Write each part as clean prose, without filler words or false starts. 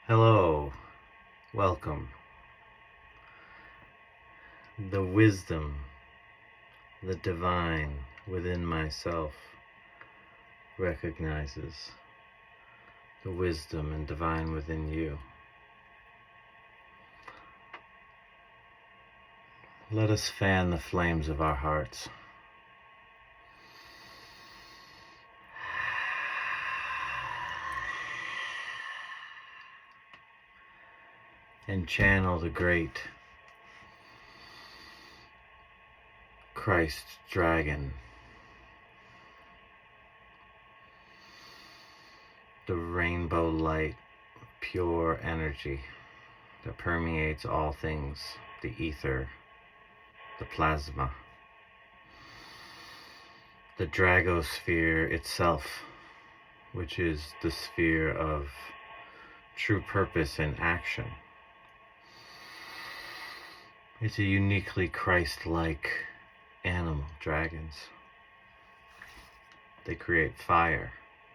Hello, welcome. The wisdom, the divine within myself recognizes the wisdom and divine within you. Let us fan the flames of our hearts. And channel the great Christ dragon, the rainbow light, pure energy that permeates all things, the ether, the plasma, the dragosphere itself, which is the sphere of true purpose and action. It's a uniquely Christ-like animal, dragons. They create fire,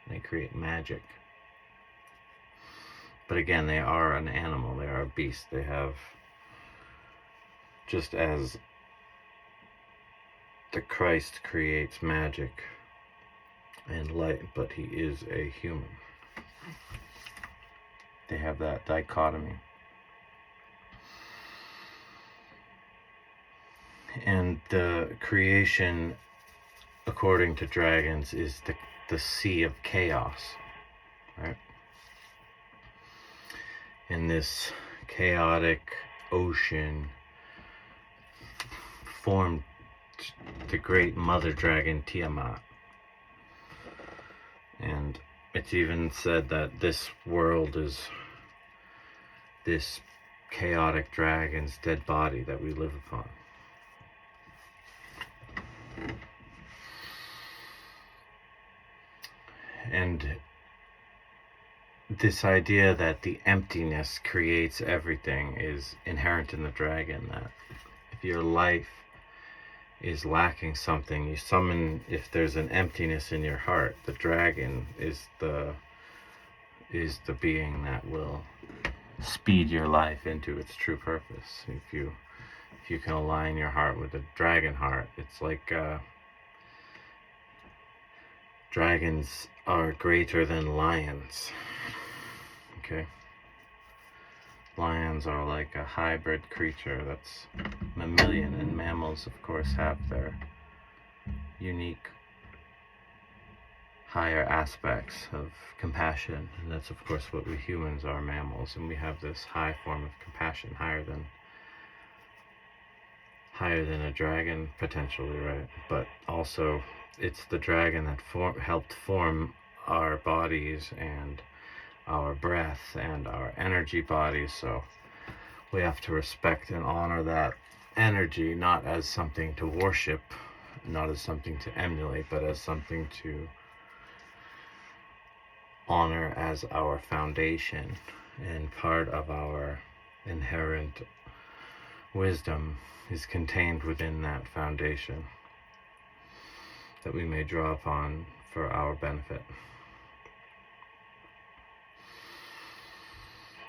they create magic. But again, they are an animal, they are a beast. They have, just as the Christ creates magic and light, but he is a human. They have that dichotomy. And the creation, according to dragons, is the sea of chaos, right? And this chaotic ocean formed the great mother dragon Tiamat. And it's even said that this world is this chaotic dragon's dead body that we live upon. And this idea that the emptiness creates everything is inherent in the dragon, that if your life is lacking something, you summon, if there's an emptiness in your heart, the dragon is the being that will speed your life into its true purpose. If you can align your heart with the dragon heart, it's like dragons are greater than lions. Okay? Lions are like a hybrid creature that's mammalian, and mammals, of course, have their unique higher aspects of compassion, and that's, of course, what we humans are, mammals, and we have this high form of compassion, higher than a dragon, potentially, right? But also, it's the dragon that helped form our bodies and our breath and our energy bodies, so we have to respect and honor that energy, not as something to worship, not as something to emulate, but as something to honor as our foundation. And part of our inherent wisdom is contained within that foundation that we may draw upon for our benefit.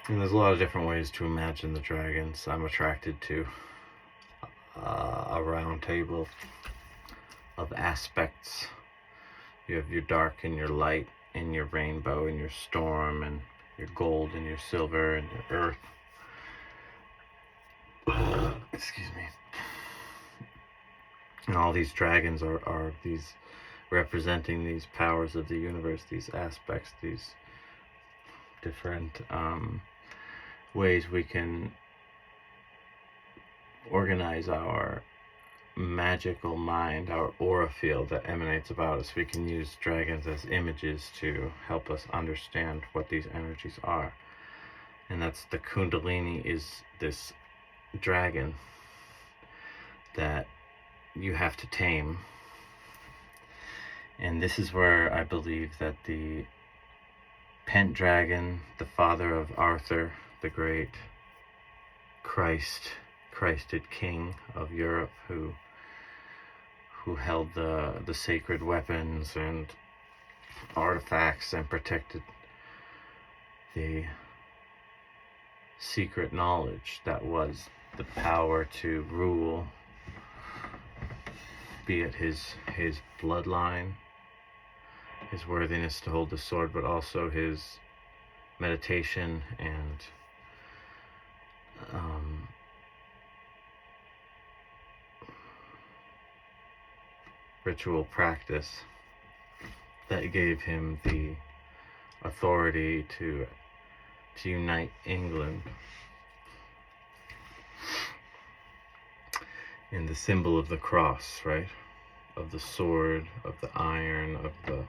And there's a lot of different ways to imagine the dragons. I'm attracted to a round table of aspects. You have your dark and your light, and your rainbow and your storm, and your gold and your silver and your earth. Excuse me. And all these dragons are these representing these powers of the universe, these aspects, these different ways we can organize our magical mind, our aura field that emanates about us. We can use dragons as images to help us understand what these energies are. And that's the Kundalini, is this dragon that you have to tame. And this is where I believe that the Pent Dragon, the father of Arthur, the great Christed king of Europe, who held the sacred weapons and artifacts and protected the secret knowledge that was the power to rule, be it his bloodline, his worthiness to hold the sword, but also his meditation and ritual practice that gave him the authority to unite England in the symbol of the cross, right? Of the sword, of the iron, of the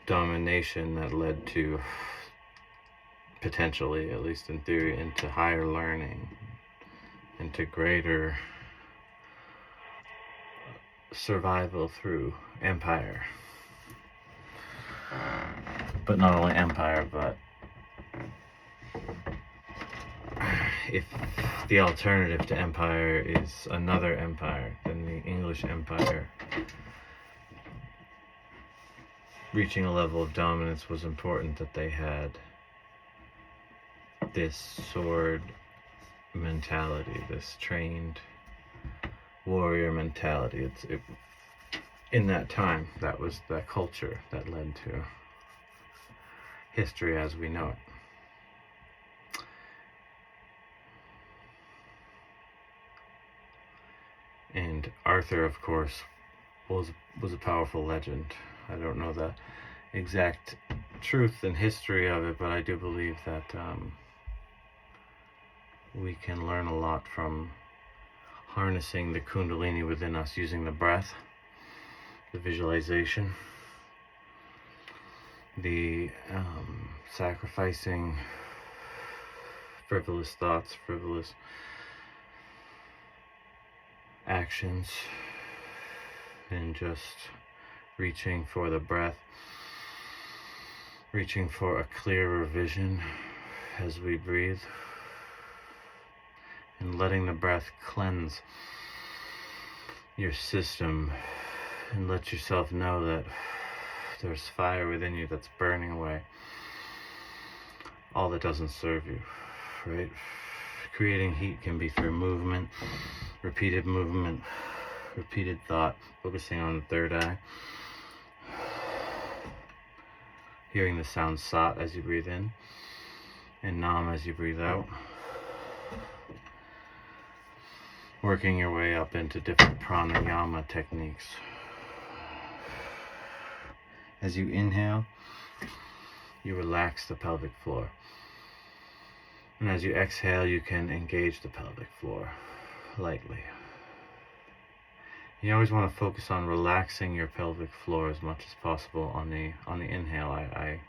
domination that led to, potentially, at least in theory, into higher learning, into greater survival through empire. But not only empire, but if the alternative to empire is another empire, then the English Empire reaching a level of dominance was important, that they had this sword mentality, this trained warrior mentality. In that time, that was the culture that led to history as we know it. And Arthur, of course, was a powerful legend. I don't know the exact truth and history of it, but I do believe that we can learn a lot from harnessing the Kundalini within us, using the breath, the visualization, the sacrificing frivolous thoughts, frivolous actions, and just reaching for the breath, reaching for a clearer vision as we breathe, and letting the breath cleanse your system and let yourself know that there's fire within you that's burning away all that doesn't serve you, right? Creating heat can be through movement, repeated thought, focusing on the third eye, hearing the sound sat as you breathe in, and nam as you breathe out, working your way up into different pranayama techniques. As you inhale, you relax the pelvic floor. And as you exhale, you can engage the pelvic floor lightly. You always want to focus on relaxing your pelvic floor as much as possible on the inhale. I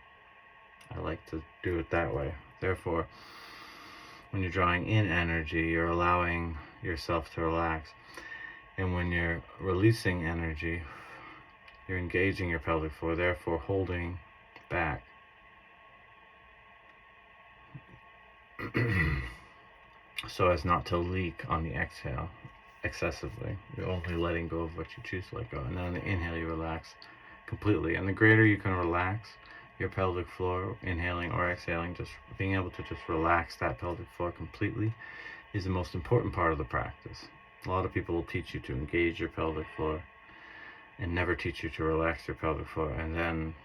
like to do it that way. Therefore, when you're drawing in energy, you're allowing yourself to relax. And when you're releasing energy, you're engaging your pelvic floor, therefore holding back. So as not to leak on the exhale excessively. You're only letting go of what you choose to let go. And then on the inhale, you relax completely. And the greater you can relax your pelvic floor, inhaling or exhaling, just being able to just relax that pelvic floor completely is the most important part of the practice. A lot of people will teach you to engage your pelvic floor and never teach you to relax your pelvic floor, and then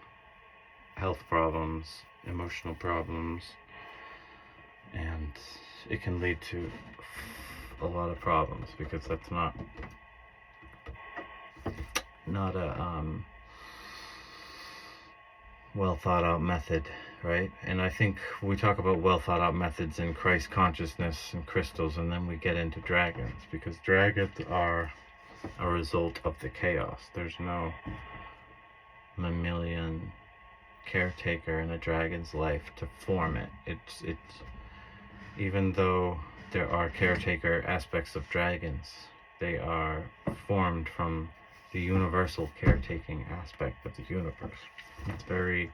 health problems, emotional problems, and it can lead to a lot of problems because that's not a well thought out method, right? And I think we talk about well thought out methods in Christ consciousness and crystals, and then we get into dragons, because dragons are a result of the chaos. There's no mammalian caretaker in a dragon's life to form it. It's even though there are caretaker aspects of dragons, they are formed from the universal caretaking aspect of the universe. It's very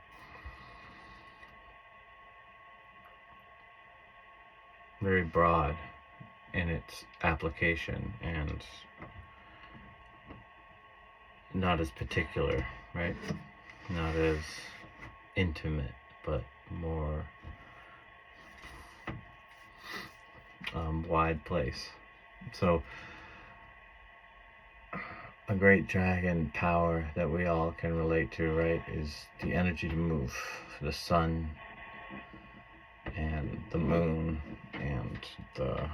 broad in its application and not as particular, right? Not as intimate, but more wide place. So a great dragon power that we all can relate to, right, is the energy to move. The sun and the moon and the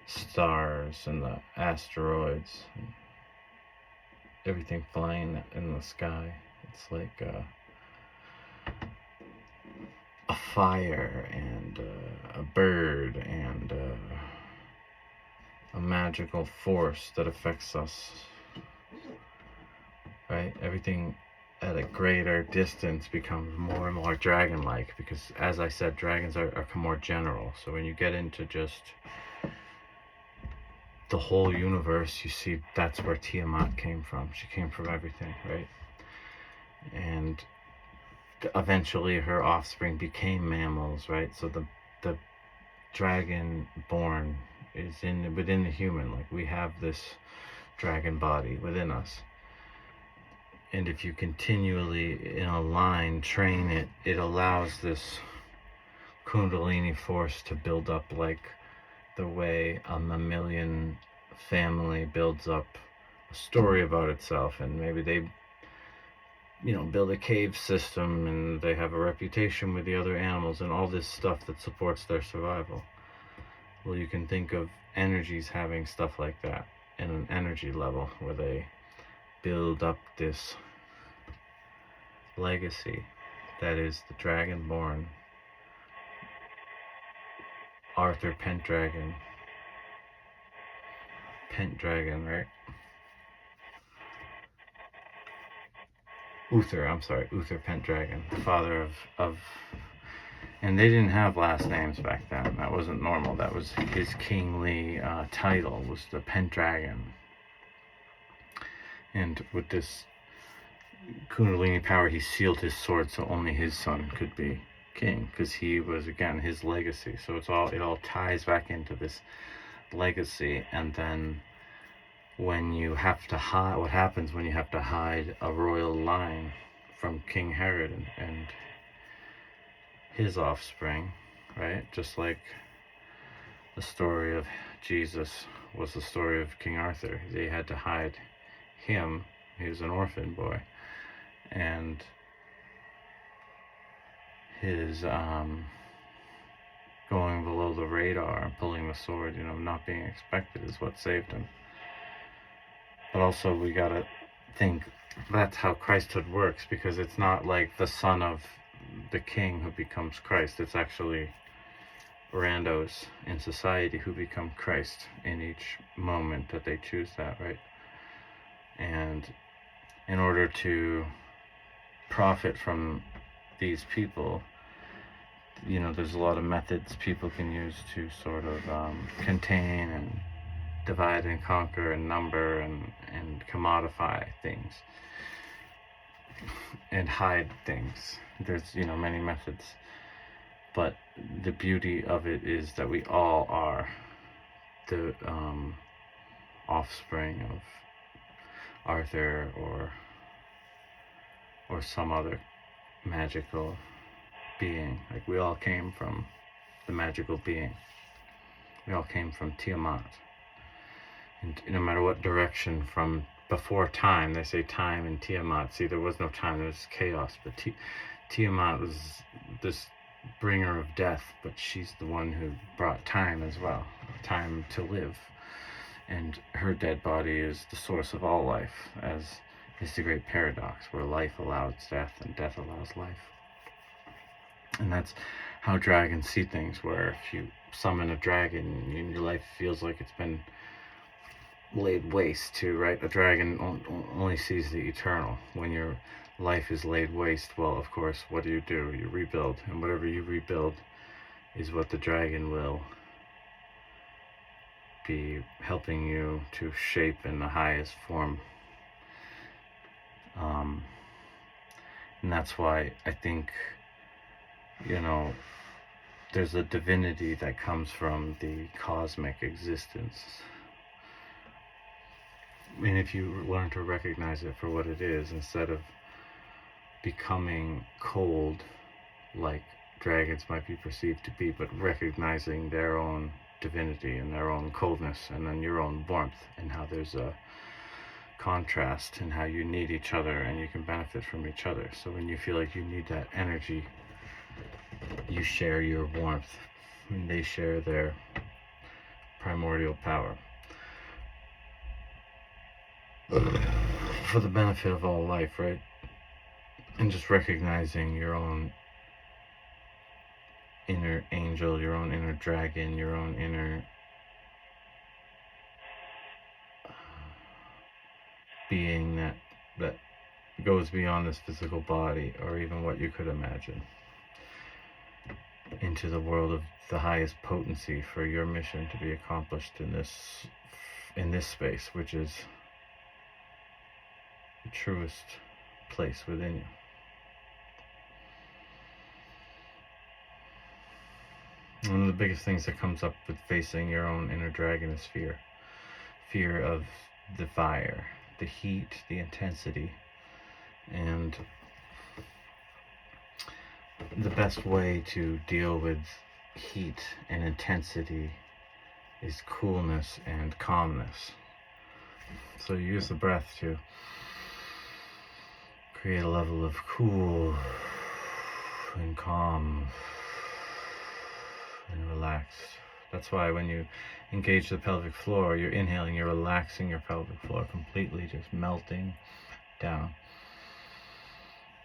stars and the asteroids and everything flying in the sky. It's like a fire and a bird and a magical force that affects us, right? Everything at a greater distance becomes more and more dragon-like, because, as I said, dragons are more general. So when you get into just the whole universe, you see that's where Tiamat came from. She came from everything, right? And eventually her offspring became mammals, right? So the dragon born is within the human. Like, we have this dragon body within us, and if you continually in a line train it, it allows this Kundalini force to build up, like the way a mammalian family builds up a story about itself, and maybe they build a cave system and they have a reputation with the other animals and all this stuff that supports their survival. Well, you can think of energies having stuff like that in an energy level, where they build up this legacy that is the dragonborn Arthur Pendragon, right? Uther Pendragon, the father of, and they didn't have last names back then. That wasn't normal. That was his kingly title, was the Pendragon. And with this Kundalini power, he sealed his sword so only his son could be king, because he was, again, his legacy. So it all ties back into this legacy. And then when you have to hide, what happens when you have to hide a royal line from King Herod and his offspring, right? Just like the story of Jesus was the story of King Arthur. They had to hide him. He was an orphan boy, and his going below the radar and pulling the sword, not being expected, is what saved him. But also, we gotta think that's how Christhood works, because it's not like the son of the king who becomes Christ. It's actually randos in society who become Christ in each moment that they choose that, right? And in order to profit from these people, there's a lot of methods people can use to sort of contain and divide and conquer and number and commodify things and hide things. There's many methods, but the beauty of it is that we all are the offspring of Arthur or some other magical being. Like, we all came from the magical being. We all came from Tiamat. And no matter what direction from before time, they say time and Tiamat. See, there was no time, there was chaos. But Tiamat was this bringer of death, but she's the one who brought time as well, time to live. And her dead body is the source of all life, as is the great paradox, where life allows death and death allows life. And that's how dragons see things, where if you summon a dragon, your life feels like it's been laid waste to, right? A dragon only sees the eternal. When your life is laid waste, well, of course, what do? You rebuild. And whatever you rebuild is what the dragon will be helping you to shape in the highest form. And that's why I think, there's a divinity that comes from the cosmic existence. And if you learn to recognize it for what it is, instead of becoming cold like dragons might be perceived to be, but recognizing their own divinity and their own coldness, and then your own warmth, and how there's a contrast and how you need each other and you can benefit from each other. So when you feel like you need that energy, you share your warmth and they share their primordial power for the benefit of all life, right? And just recognizing your own inner angel, your own inner dragon, your own inner being that goes beyond this physical body or even what you could imagine, into the world of the highest potency for your mission to be accomplished in this space, which is the truest place within you. One of the biggest things that comes up with facing your own inner dragon is fear. Fear of the fire, the heat, the intensity. And the best way to deal with heat and intensity is coolness and calmness. So you use the breath to create a level of cool and calm and relaxed. That's why when you engage the pelvic floor, you're inhaling, you're relaxing your pelvic floor completely, just melting down.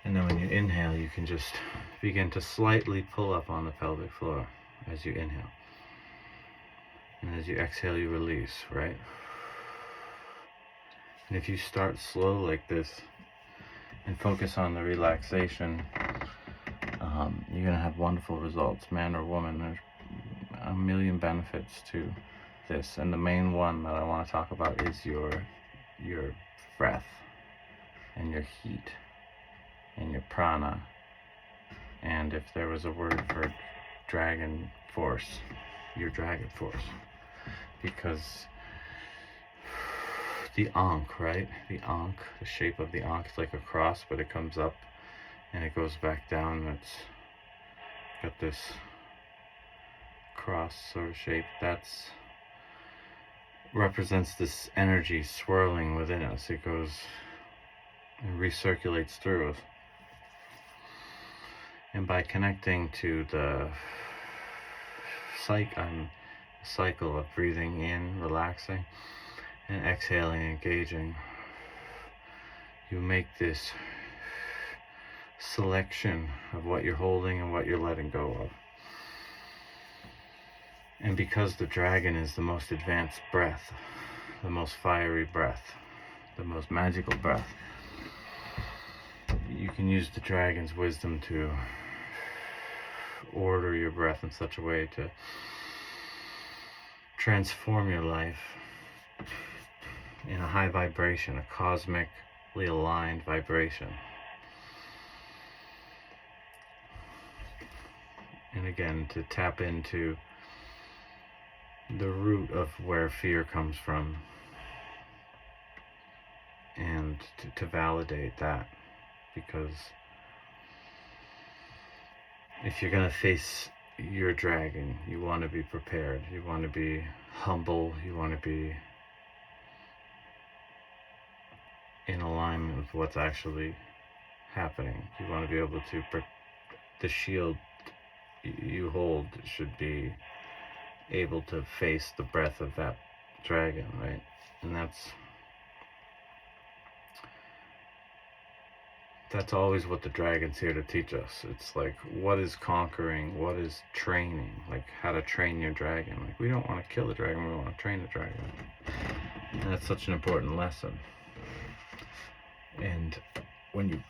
And then when you inhale, you can just begin to slightly pull up on the pelvic floor as you inhale. And as you exhale, you release, right? And if you start slow like this and focus on the relaxation, you're going to have wonderful results, man or woman. There's a million benefits to this. And the main one that I want to talk about is your breath and your heat and your prana. And if there was a word for dragon force, your dragon force. Because the ankh, right? The ankh, the shape of the ankh, it's like a cross, but it comes up and it goes back down. It's got this cross sort of shape. That's represents this energy swirling within us. It goes and recirculates through us. And by connecting to the cycle of breathing in, relaxing, and exhaling, engaging, you make this selection of what you're holding and what you're letting go of. And because the dragon is the most advanced breath, the most fiery breath, the most magical breath, you can use the dragon's wisdom to order your breath in such a way to transform your life in a high vibration, a cosmically aligned vibration. And again, to tap into the root of where fear comes from and to validate that. Because if you're going to face your dragon, you want to be prepared. You want to be humble. You want to be in alignment with what's actually happening. You want to be able to, the shield you hold should be able to face the breath of that dragon, right? And that's always what the dragon's here to teach us. It's like, what is conquering? What is training? Like, how to train your dragon. Like, we don't want to kill the dragon, we want to train the dragon. And that's such an important lesson. And when you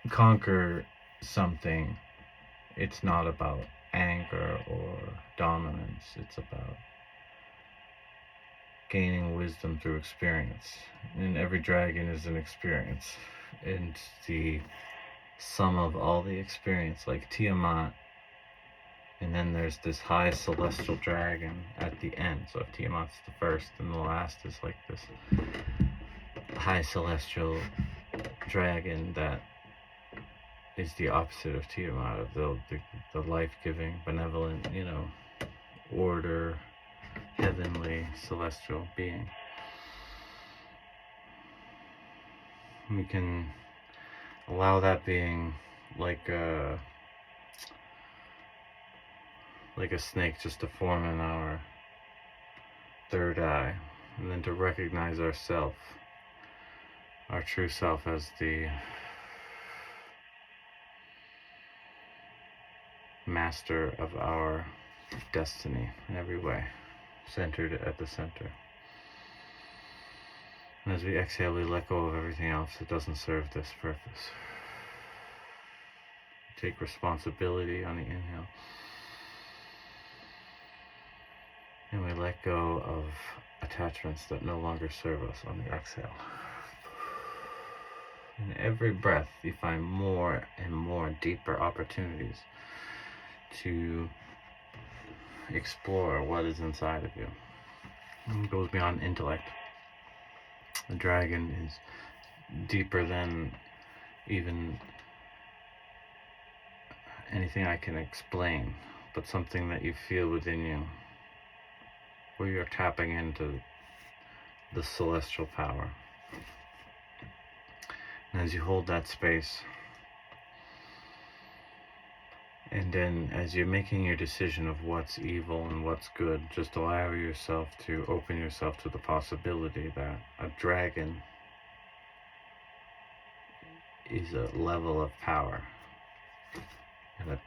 conquer something, it's not about anger or dominance. It's about gaining wisdom through experience. And every dragon is an experience. And the sum of all the experience, like Tiamat, and then there's this high celestial dragon at the end. So if Tiamat's the first, then the last is like this high celestial dragon that is the opposite of Tiamat, of the life-giving, benevolent, order, heavenly, celestial being. We can allow that being like a snake just to form in our third eye, and then to recognize ourself, our true self, as the master of our destiny in every way, centered at the center. And as we exhale, we let go of everything else that doesn't serve this purpose. Take responsibility on the inhale, and we let go of attachments that no longer serve us on the exhale. In every breath, you find more and more deeper opportunities to explore what is inside of you. It goes beyond intellect. The dragon is deeper than even anything I can explain, but something that you feel within you, where you're tapping into the celestial power. And as you hold that space, and then as you're making your decision of what's evil and what's good, just allow yourself to open yourself to the possibility that a dragon is a level of power, and a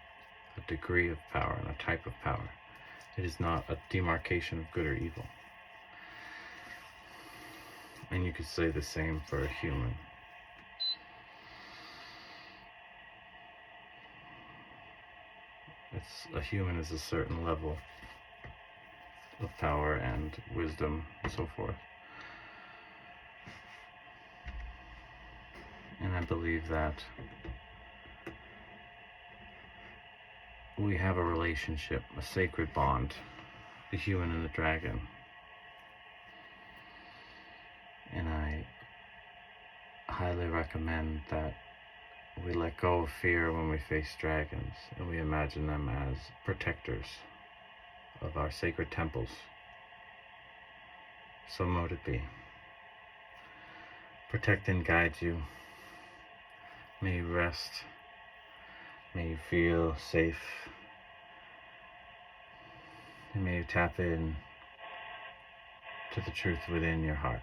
degree of power, and a type of power. It is not a demarcation of good or evil. And you could say the same for a human. A human is a certain level of power and wisdom and so forth. And I believe that we have a relationship, a sacred bond, the human and the dragon. And I highly recommend that we let go of fear when we face dragons, and we imagine them as protectors of our sacred temples. So mote it be. Protect and guide you. May you rest. May you feel safe. And may you tap in to the truth within your heart.